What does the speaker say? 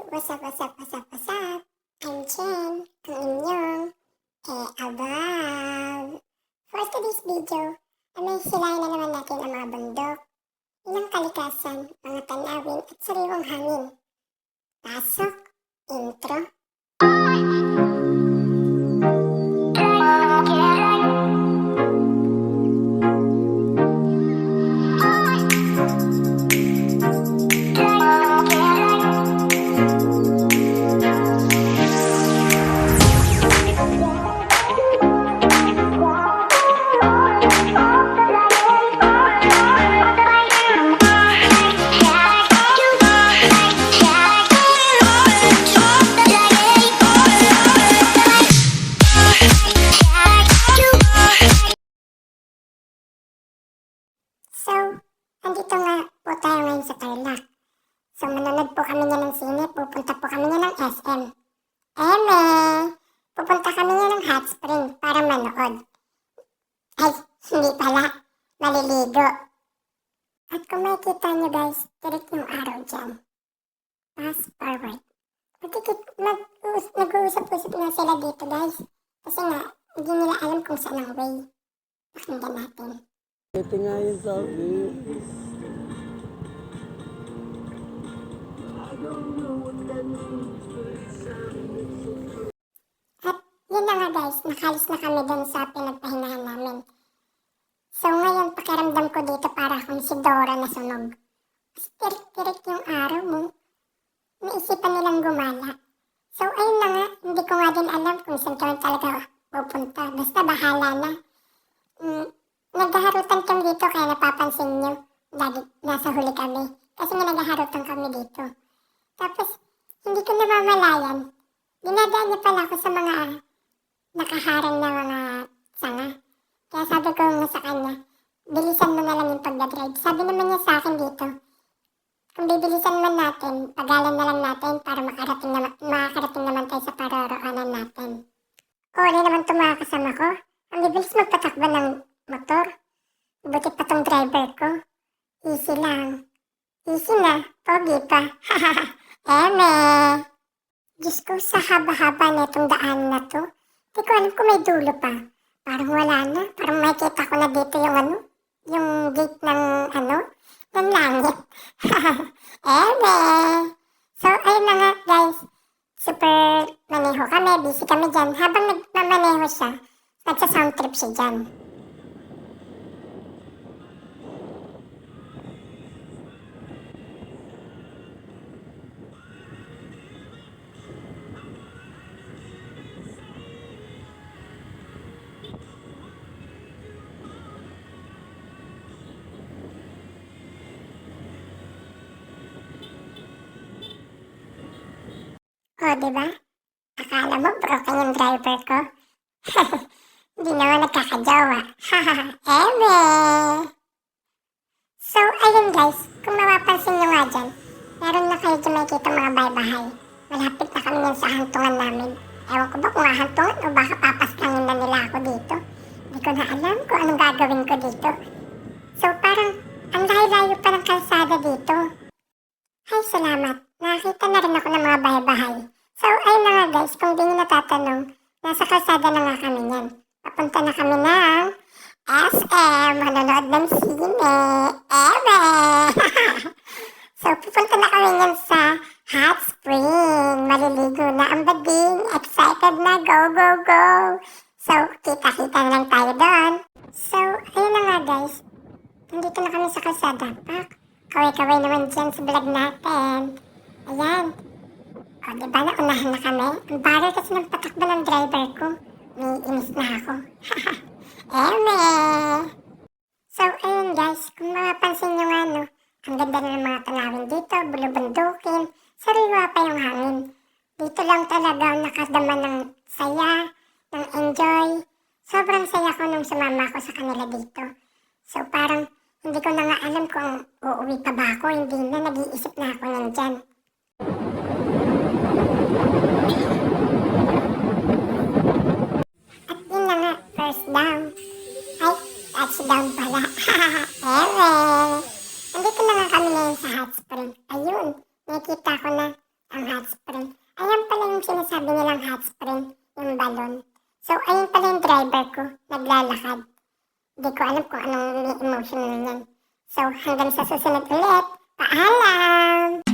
What's up? I'm Jen, ang inyong above. For today's video, may silayan na naman natin ang mga bundok, ilang kalikasan, mga tanawin at sariwang hangin. Pasok, intro. So, andito nga po tayo ngayon sa Tarlac. So, manonood po kami niya ng sine, pupunta po kami niya ng SM. Pupunta kami niya ng hot spring para manood. Ay, hindi pala, maliligo. At kung makikita niyo guys, direct yung araw dyan. Fast forward. Nag-uusap-usap nga sila dito guys. Kasi nga, hindi nila alam kung saan ang way. Pakinggan natin. Ito nga yung sabi. At yun na nga guys, nakalis na kami dun sa pinagpahingahan namin. So ngayon, pakiramdam ko dito para akong si Dora na sunog. Mas tirik-tirik yung araw mo. Naisipan nilang gumala. So ayun na nga, hindi ko nga din alam kung saan kami talaga pupunta. Basta bahala na. Naghaharutan kami dito kaya napapansin nyo. Lagi nasa huli kami. Kasi nga naghaharutan kami dito. Tapos, hindi ko namamalayan. Dinadaan niya pala ako sa mga nakaharang na mga sanga. Kaya sabi ko nga sa kanya, bilisan mo na lang yung pagdadrive. Sabi naman niya sa akin dito, kung bibilisan man natin, pagalan na lang natin para makakarating naman tayo sa paroroonan natin. Oo, naman itong mga kasama ko. Ang bibilis magpatakbo ng motor. Buti pa tong driver ko. Easy lang. Easy na. Pogi pa. Diyos ko, sa haba-haba na itong daan na to. Di ko alam kung may dulo pa. Parang wala na. Parang makikita ko na dito yung yung gate ng langit. So, ayun na nga guys. Super maneho kami. Busy kami dyan. Habang nagmamaneho siya, nagsa-sound trip siya dyan. O, diba? Akala mo broken yung driver ko? Hindi naman nagkakajowa. So, ayun guys, kung mapapansin nyo nga dyan, meron na kayo dyan makikita mga bahay-bahay. Malapit na kami yan sa hantungan namin. Ewan ko ba kung hahantungan o baka papaslangin na nila ako dito. Hindi ko na alam kung anong gagawin ko dito. So, parang ang layo-layo pa ng kalsada dito. Ay, salamat. Nakakita na rin ako ng mga bahay-bahay. So, ayun na nga guys, kung di nyo natatanong, nasa kalsada na nga kami yan. Papunta na kami ng SM, manonood ng sine. So, pupunta na kami yan sa hot spring. Maliligo na ang bading. Excited na. Go, go, go. So, kita-kita na lang tayo doon. So, ayun na nga guys. Nandito na kami sa kalsada. Kaway-kaway naman dyan sa vlog natin. Ayan. O, diba naunahan na kami? Ang bagal kasi ng patakbo ng driver ko. May inis na ako. So, ayun guys. Kung mapapansin nyo nga, no, ang ganda na ng mga tanawin dito. Bulubundukin. Sariwa pa yung hangin. Dito lang talaga nakadama ng saya, ng enjoy. Sobrang saya ko nung sumama ako sa kanila dito. So, parang hindi ko na nga alam kung uuwi pa ba ako. Hindi na, nag-iisip na ako nandyan. At yun na nga, first down. Ay, touchdown pala. Nandito na nga kami ngayon sa hot spring. Ayun, nakikita ko na ang hot spring. Ayan pala yung sinasabi nilang hot spring, yung balon. So, ayun pala yung driver ko, naglalakad. Hindi ko alam kung anong emotion na yan. So, hanggang sa susunod ulit. Paalam!